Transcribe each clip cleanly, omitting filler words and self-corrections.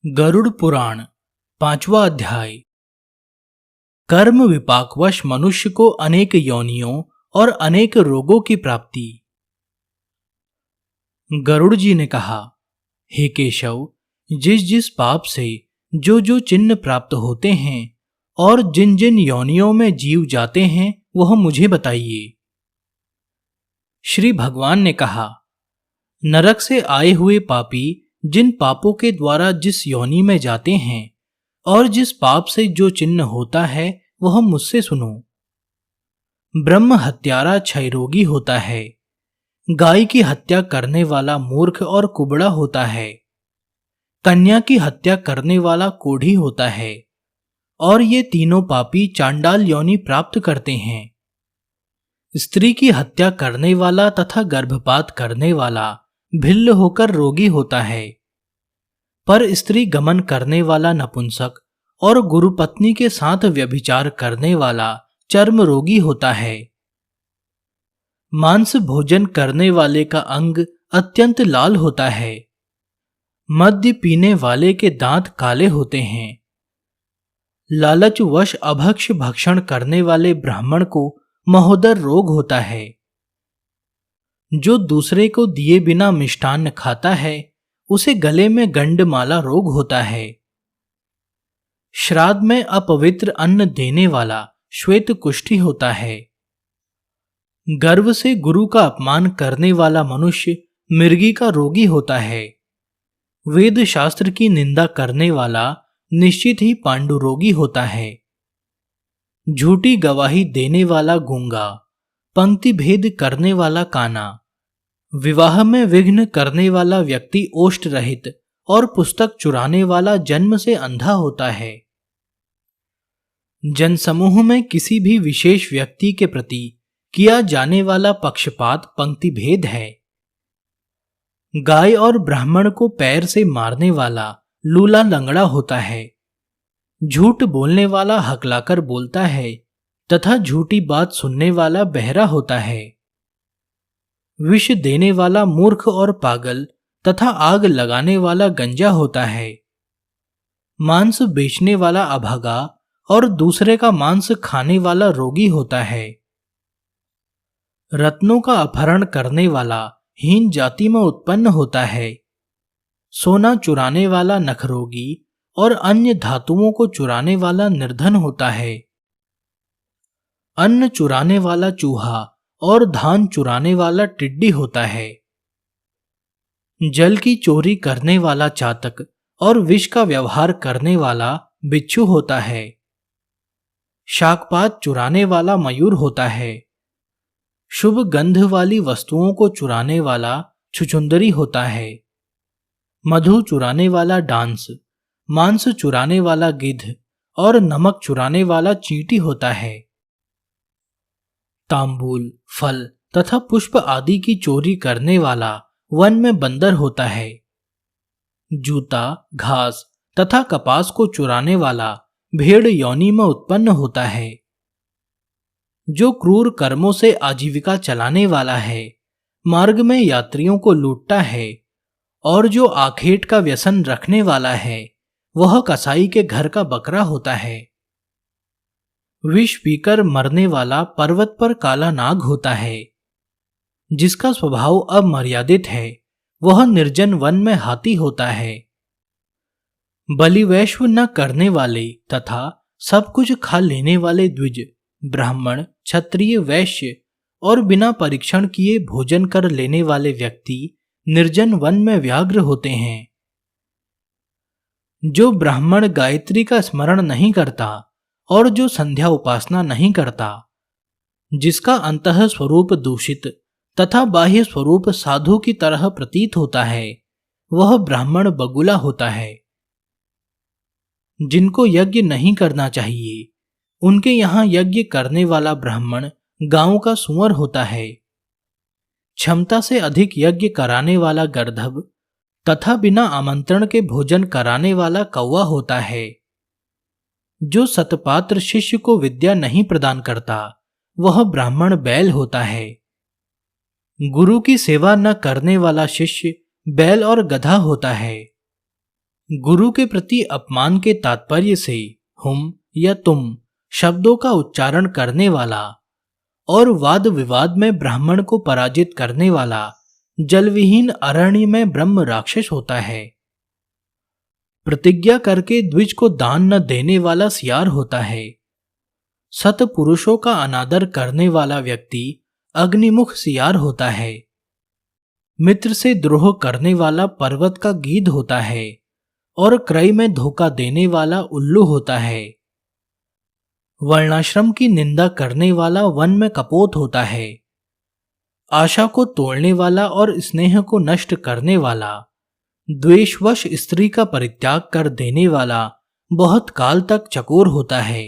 गरुड़ पुराण पांचवा अध्याय। कर्म विपाकवश मनुष्य को अनेक योनियों और अनेक रोगों की प्राप्ति। गरुड़ जी ने कहा, हे केशव, जिस जिस पाप से जो जो चिन्ह प्राप्त होते हैं और जिन जिन योनियों में जीव जाते हैं वह मुझे बताइए। श्री भगवान ने कहा, नरक से आए हुए पापी जिन पापों के द्वारा जिस योनि में जाते हैं और जिस पाप से जो चिन्ह होता है वह मुझसे सुनो। ब्रह्म हत्यारा क्षयरोगी होता है, गाय की हत्या करने वाला मूर्ख और कुबड़ा होता है, कन्या की हत्या करने वाला कोढ़ी होता है, और ये तीनों पापी चांडाल योनि प्राप्त करते हैं। स्त्री की हत्या करने वाला तथा गर्भपात करने वाला भिल्ल होकर रोगी होता है, पर स्त्री गमन करने वाला नपुंसक और गुरुपत्नी के साथ व्यभिचार करने वाला चर्म रोगी होता है। मांस भोजन करने वाले का अंग अत्यंत लाल होता है, मद्य पीने वाले के दांत काले होते हैं, लालच वश अभक्ष भक्षण करने वाले ब्राह्मण को महोदर रोग होता है, जो दूसरे को दिए बिना मिष्टान्न खाता है उसे गले में गंडमाला रोग होता है, श्राद्ध में अपवित्र अन्न देने वाला श्वेत कुष्ठी होता है, गर्व से गुरु का अपमान करने वाला मनुष्य मृगी का रोगी होता है, वेद शास्त्र की निंदा करने वाला निश्चित ही पांडुरोगी होता है, झूठी गवाही देने वाला गूंगा, पंक्ति भेद करने वाला काना, विवाह में विघ्न करने वाला व्यक्ति ओष्ठ रहित और पुस्तक चुराने वाला जन्म से अंधा होता है। जनसमूह में किसी भी विशेष व्यक्ति के प्रति किया जाने वाला पक्षपात पंक्ति भेद है। गाय और ब्राह्मण को पैर से मारने वाला लूला लंगड़ा होता है, झूठ बोलने वाला हकलाकर बोलता है तथा झूठी बात सुनने वाला बहरा होता है, विष देने वाला मूर्ख और पागल तथा आग लगाने वाला गंजा होता है, मांस बेचने वाला अभागा और दूसरे का मांस खाने वाला रोगी होता है, रत्नों का अपहरण करने वाला हीन जाति में उत्पन्न होता है, सोना चुराने वाला नखरोगी और अन्य धातुओं को चुराने वाला निर्धन होता है, अन्न चुराने वाला चूहा और धान चुराने वाला टिड्डी होता है, जल की चोरी करने वाला चातक और विष का व्यवहार करने वाला बिच्छू होता है, शाकपात चुराने वाला मयूर होता है, शुभ गंध वाली वस्तुओं को चुराने वाला छुछुंदरी होता है, मधु चुराने वाला डांस, मांस चुराने वाला गिद्ध और नमक चुराने वाला चींटी होता है, तांबूल, फल तथा पुष्प आदि की चोरी करने वाला वन में बंदर होता है, जूता, घास तथा कपास को चुराने वाला भेड़ योनि में उत्पन्न होता है, जो क्रूर कर्मों से आजीविका चलाने वाला है, मार्ग में यात्रियों को लूटता है, और जो आखेट का व्यसन रखने वाला है वह कसाई के घर का बकरा होता है, विष पीकर मरने वाला पर्वत पर काला नाग होता है, जिसका स्वभाव अमर्यादित है वह निर्जन वन में हाथी होता है, बलिवैश्व न करने वाले तथा सब कुछ खा लेने वाले द्विज, ब्राह्मण, क्षत्रिय, वैश्य और बिना परीक्षण किए भोजन कर लेने वाले व्यक्ति निर्जन वन में व्याघ्र होते हैं। जो ब्राह्मण गायत्री का स्मरण नहीं करता और जो संध्या उपासना नहीं करता, जिसका अंतः स्वरूप दूषित तथा बाह्य स्वरूप साधु की तरह प्रतीत होता है, वह ब्राह्मण बगुला होता है। जिनको यज्ञ नहीं करना चाहिए उनके यहाँ यज्ञ करने वाला ब्राह्मण गांव का सुअर होता है, क्षमता से अधिक यज्ञ कराने वाला गर्दभ तथा बिना आमंत्रण के भोजन कराने वाला कौवा होता है। जो सतपात्र शिष्य को विद्या नहीं प्रदान करता वह ब्राह्मण बैल होता है। गुरु की सेवा न करने वाला शिष्य बैल और गधा होता है। गुरु के प्रति अपमान के तात्पर्य से हुम या तुम शब्दों का उच्चारण करने वाला और वाद विवाद में ब्राह्मण को पराजित करने वाला जलविहीन अरण्य में ब्रह्म राक्षस होता है। प्रतिज्ञा करके द्विज को दान न देने वाला सियार होता है। सत पुरुषों का अनादर करने वाला व्यक्ति अग्निमुख सियार होता है। मित्र से द्रोह करने वाला पर्वत का गीध होता है और क्रय में धोखा देने वाला उल्लू होता है। वर्णाश्रम की निंदा करने वाला वन में कपोत होता है। आशा को तोड़ने वाला और स्नेह को नष्ट करने वाला, द्वेषवश स्त्री का परित्याग कर देने वाला बहुत काल तक चकोर होता है।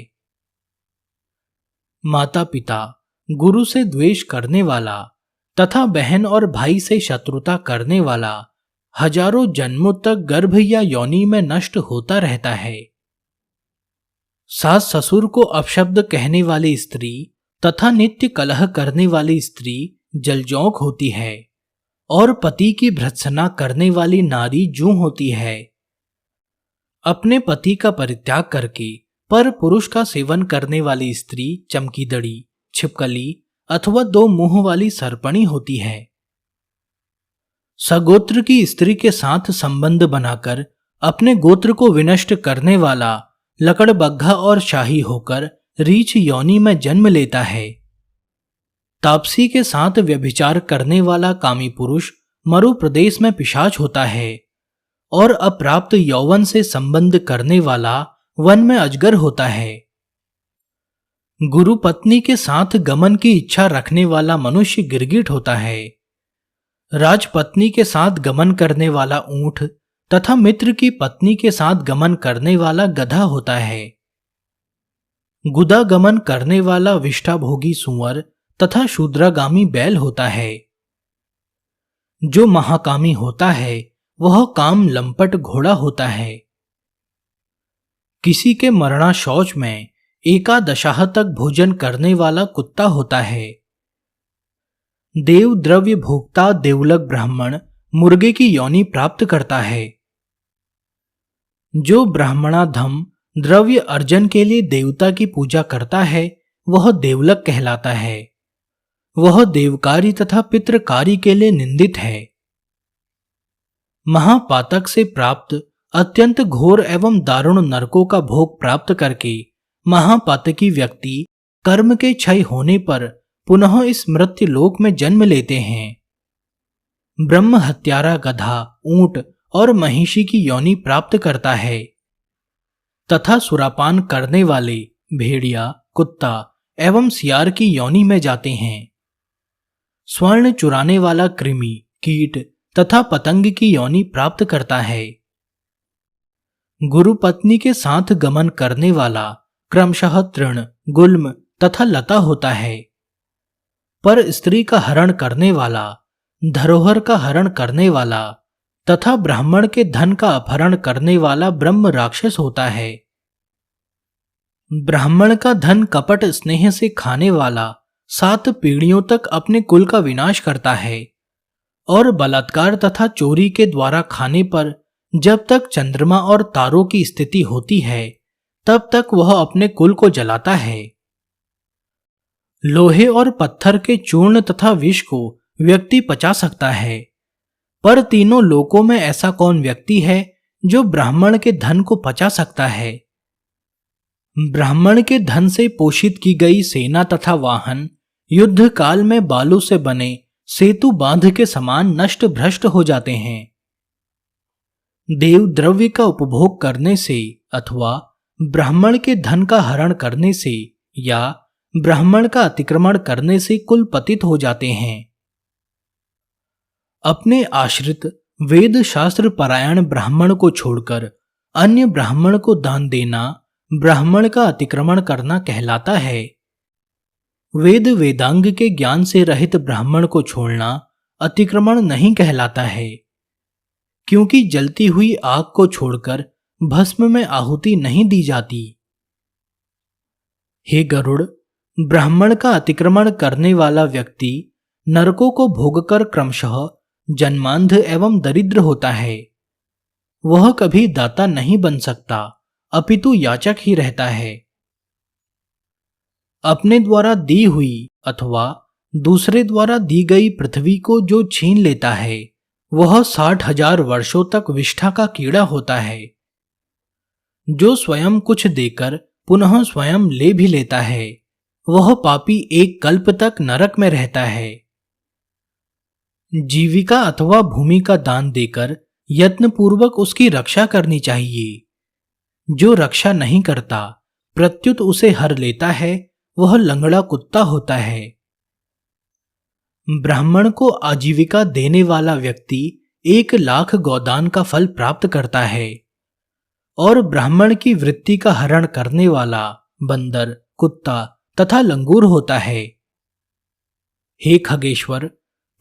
माता पिता, गुरु से द्वेष करने वाला तथा बहन और भाई से शत्रुता करने वाला हजारों जन्मों तक गर्भ या योनि में नष्ट होता रहता है। सास ससुर को अपशब्द कहने वाली स्त्री तथा नित्य कलह करने वाली स्त्री जलजौक होती है और पति की भर्त्सना करने वाली नारी जूं होती है। अपने पति का परित्याग करके पर पुरुष का सेवन करने वाली स्त्री चमकीदड़ी, छिपकली अथवा दो मुंह वाली सरपणी होती है। सगोत्र की स्त्री के साथ संबंध बनाकर अपने गोत्र को विनष्ट करने वाला लकड़बग्घा और शाही होकर रीछ योनि में जन्म लेता है। तापसी के साथ व्यभिचार करने वाला कामी पुरुष मरु प्रदेश में पिशाच होता है और अप्राप्त यौवन से संबंध करने वाला वन में अजगर होता है। गुरु पत्नी के साथ गमन की इच्छा रखने वाला मनुष्य गिरगिट होता है। राजपत्नी के साथ गमन करने वाला ऊंट तथा मित्र की पत्नी के साथ गमन करने वाला गधा होता है। गुदा गमन करने वाला विष्ठाभोगी सुअर तथा शूद्रागामी बैल होता है। जो महाकामी होता है वह काम लंपट घोड़ा होता है। किसी के मरणा शौच में एकादशाह तक भोजन करने वाला कुत्ता होता है। देव द्रव्य भोक्ता देवलक ब्राह्मण मुर्गे की योनि प्राप्त करता है। जो ब्राह्मणाधम द्रव्य अर्जन के लिए देवता की पूजा करता है वह देवलक कहलाता है। वह देवकारी तथा पितृकारी के लिए निंदित है। महापातक से प्राप्त अत्यंत घोर एवं दारुण नरकों का भोग प्राप्त करके महापातकी व्यक्ति कर्म के क्षय होने पर पुनः इस मृत्यु लोक में जन्म लेते हैं। ब्रह्म हत्यारा गधा, ऊंट और महिषी की योनि प्राप्त करता है तथा सुरापान करने वाले भेड़िया, कुत्ता एवं सियार की योनि में जाते हैं। स्वर्ण चुराने वाला कृमि, कीट तथा पतंग की योनि प्राप्त करता है। गुरु पत्नी के साथ गमन करने वाला क्रमशः तृण, गुल्म तथा लता होता है। पर स्त्री का हरण करने वाला, धरोहर का हरण करने वाला तथा ब्राह्मण के धन का अपहरण करने वाला ब्रह्म राक्षस होता है। ब्राह्मण का धन कपट स्नेह से खाने वाला 7 पीढ़ियों तक अपने कुल का विनाश करता है और बलात्कार तथा चोरी के द्वारा खाने पर जब तक चंद्रमा और तारों की स्थिति होती है तब तक वह अपने कुल को जलाता है। लोहे और पत्थर के चूर्ण तथा विष को व्यक्ति पचा सकता है, पर तीनों लोकों में ऐसा कौन व्यक्ति है जो ब्राह्मण के धन को पचा सकता है। ब्राह्मण के धन से पोषित की गई सेना तथा वाहन युद्ध काल में बालू से बने सेतु बांध के समान नष्ट भ्रष्ट हो जाते हैं। देव द्रव्य का उपभोग करने से अथवा ब्राह्मण के धन का हरण करने से या ब्राह्मण का अतिक्रमण करने से कुल पतित हो जाते हैं। अपने आश्रित वेद शास्त्र परायण ब्राह्मण को छोड़कर अन्य ब्राह्मण को दान देना ब्राह्मण का अतिक्रमण करना कहलाता है। वेद वेदांग के ज्ञान से रहित ब्राह्मण को छोड़ना अतिक्रमण नहीं कहलाता है, क्योंकि जलती हुई आग को छोड़कर भस्म में आहुति नहीं दी जाती। हे गरुड़, ब्राह्मण का अतिक्रमण करने वाला व्यक्ति नरकों को भोगकर क्रमशः जन्मांध एवं दरिद्र होता है। वह कभी दाता नहीं बन सकता, अपितु याचक ही रहता है। अपने द्वारा दी हुई अथवा दूसरे द्वारा दी गई पृथ्वी को जो छीन लेता है, वह 60,000 वर्षों तक विष्ठा का कीड़ा होता है। जो स्वयं कुछ देकर पुनः स्वयं ले भी लेता है, वह पापी एक कल्प तक नरक में रहता है। जीविका अथवा भूमि का दान देकर यत्नपूर्वक उसकी रक्षा करनी चाहिए। जो रक्षा नहीं करता, प्रत्युत उसे हर लेता है, वह लंगड़ा कुत्ता होता है। ब्राह्मण को आजीविका देने वाला व्यक्ति 1,00,000 गोदान का फल प्राप्त करता है, और ब्राह्मण की वृत्ति का हरण करने वाला बंदर, कुत्ता तथा लंगूर होता है। हे खगेश्वर,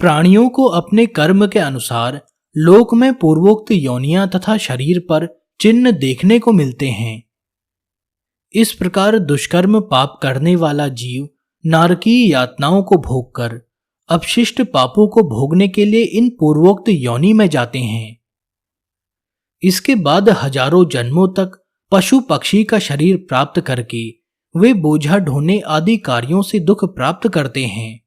प्राणियों को अपने कर्म के अनुसार लोक में पूर्वोक्त योनियां तथा शरीर पर चिन्ह देखने को मिलते हैं। इस प्रकार दुष्कर्म पाप करने वाला जीव नारकीय यातनाओं को भोगकर अपशिष्ट पापों को भोगने के लिए इन पूर्वोक्त योनि में जाते हैं। इसके बाद हजारों जन्मों तक पशु पक्षी का शरीर प्राप्त करके वे बोझा ढोने आदि कार्यों से दुख प्राप्त करते हैं।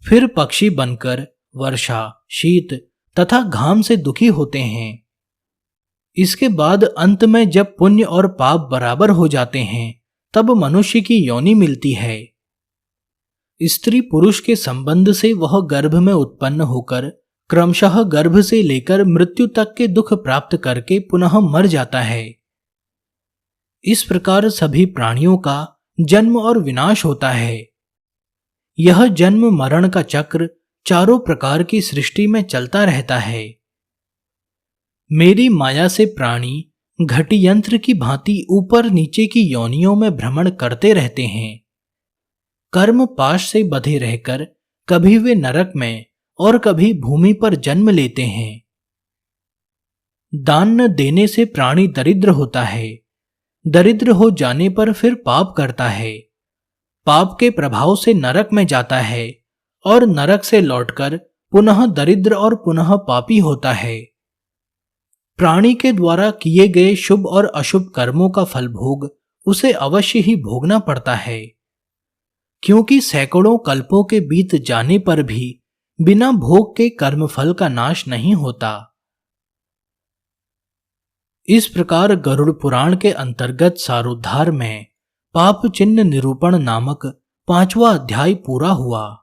फिर पक्षी बनकर वर्षा, शीत तथा घाम से दुखी होते हैं। इसके बाद अंत में जब पुण्य और पाप बराबर हो जाते हैं, तब मनुष्य की योनि मिलती है। स्त्री पुरुष के संबंध से वह गर्भ में उत्पन्न होकर क्रमशः गर्भ से लेकर मृत्यु तक के दुख प्राप्त करके पुनः मर जाता है। इस प्रकार सभी प्राणियों का जन्म और विनाश होता है। यह जन्म मरण का चक्र चारों प्रकार की सृष्टि में चलता रहता है। मेरी माया से प्राणी घटी यंत्र की भांति ऊपर नीचे की योनियों में भ्रमण करते रहते हैं। कर्म पाश से बंधे रहकर कभी वे नरक में और कभी भूमि पर जन्म लेते हैं। दान न देने से प्राणी दरिद्र होता है। दरिद्र हो जाने पर फिर पाप करता है। पाप के प्रभाव से नरक में जाता है और नरक से लौटकर पुनः दरिद्र और पुनः पापी होता है। प्राणी के द्वारा किए गए शुभ और अशुभ कर्मों का फल भोग उसे अवश्य ही भोगना पड़ता है, क्योंकि सैकड़ों कल्पों के बीत जाने पर भी बिना भोग के कर्मफल का नाश नहीं होता। इस प्रकार गरुड़ पुराण के अंतर्गत सारोद्धार में पाप चिन्ह निरूपण नामक 5वां अध्याय पूरा हुआ।